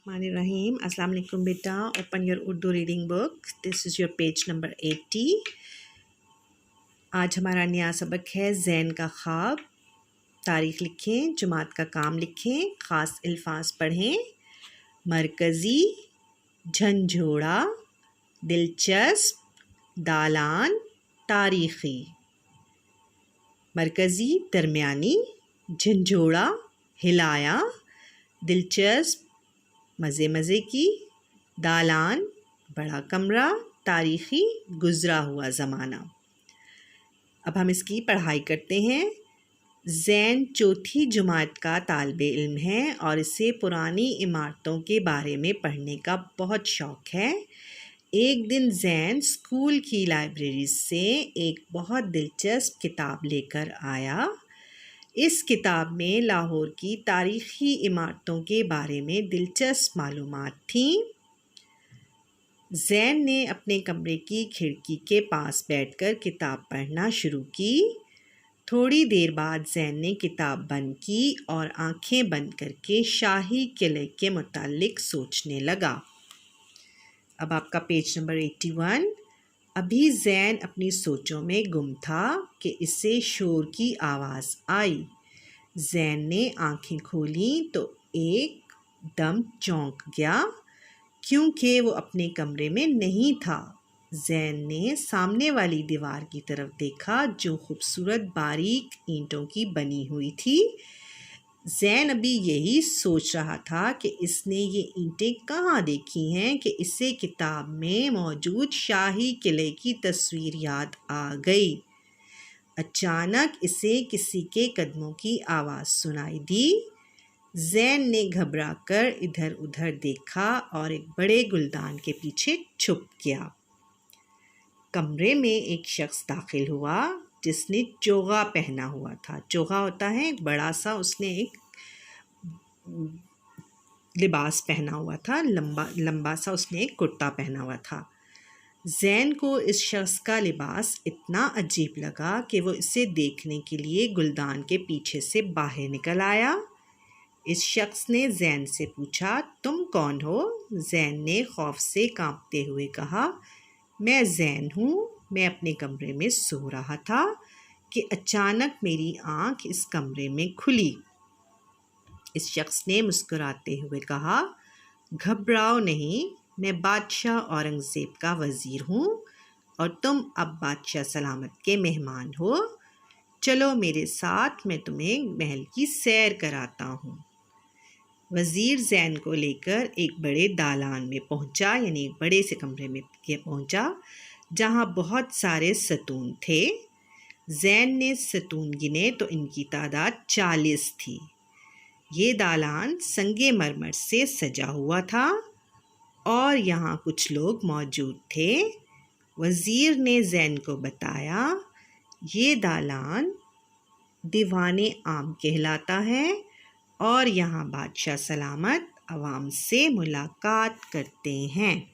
Bismillahirrahmanirrahim. Assalamu alaikum beta. Open your Urdu reading book. This is your page number 80. आज हमारा नया सबक है ज़ैन का ख्वाब। तारीख़ लिखें, जुमात का काम लिखें, ख़ास अल्फाज पढ़ें। मरकज़ी, झंझोड़ा, दिलचस्प, दालान, तारीख़ी। मरकज़ी दरमियानी, झंझोड़ा हिलाया, दिलचस्प मज़े मज़े की, दालान बड़ा कमरा, तारीख़ी गुज़रा हुआ ज़माना। अब हम इसकी पढ़ाई करते हैं। ज़ैन चौथी जुमात का तालिब इल्म है और इसे पुरानी इमारतों के बारे में पढ़ने का बहुत शौक़ है। एक दिन ज़ैन स्कूल की लाइब्रेरी से एक बहुत दिलचस्प किताब लेकर आया। इस किताब में लाहौर की तारीख़ी इमारतों के बारे में दिलचस्प मालूमात थीं। ज़ैन ने अपने कमरे की खिड़की के पास बैठकर किताब पढ़ना शुरू की। थोड़ी देर बाद ज़ैन ने किताब बंद की और आंखें बंद करके शाही किले के मुताल्लिक़ सोचने लगा। अब आपका पेज नंबर 81। अभी ज़ैन अपनी सोचों में गुम था कि इसे शोर की आवाज़ आई। ज़ैन ने आंखें खोलीं तो एकदम चौंक गया क्योंकि वो अपने कमरे में नहीं था। ज़ैन ने सामने वाली दीवार की तरफ देखा जो खूबसूरत बारीक ईंटों की बनी हुई थी। ज़ैन अभी यही सोच रहा था कि इसने ये ईंटें कहाँ देखी हैं कि इसे किताब में मौजूद शाही किले की तस्वीर याद आ गई। अचानक इसे किसी के कदमों की आवाज़ सुनाई दी। ज़ैन ने घबराकर इधर उधर देखा और एक बड़े गुलदान के पीछे छुप गया। कमरे में एक शख्स दाखिल हुआ जिसने चोगा पहना हुआ था। चोगा होता है एक बड़ा सा, उसने एक लिबास पहना हुआ था, लंबा सा उसने एक कुर्ता पहना हुआ था। ज़ैन को इस शख्स का लिबास इतना अजीब लगा कि वो इसे देखने के लिए गुलदान के पीछे से बाहर निकल आया। इस शख्स ने ज़ैन से पूछा, तुम कौन हो? ज़ैन ने खौफ से कांपते हुए कहा, मैं ज़ैन हूँ। मैं अपने कमरे में सो रहा था कि अचानक मेरी आँख इस कमरे में खुली। इस शख्स ने मुस्कुराते हुए कहा, घबराओ नहीं, मैं बादशाह औरंगज़ेब का वज़ीर हूँ और तुम अब बादशाह सलामत के मेहमान हो। चलो मेरे साथ, मैं तुम्हें महल की सैर कराता हूँ। वज़ीर ज़ैन को लेकर एक बड़े दालान में पहुँचा, यानी एक बड़े से कमरे में पहुँचा जहाँ बहुत सारे सतून थे। ज़ैन ने सतून गिने तो इनकी तादाद 40 थी। ये दालान संगे मरमर से सजा हुआ था और यहाँ कुछ लोग मौजूद थे। वज़ीर ने ज़ैन को बताया, ये दालान दीवाने आम कहलाता है और यहाँ बादशाह सलामत आवाम से मुलाकात करते हैं।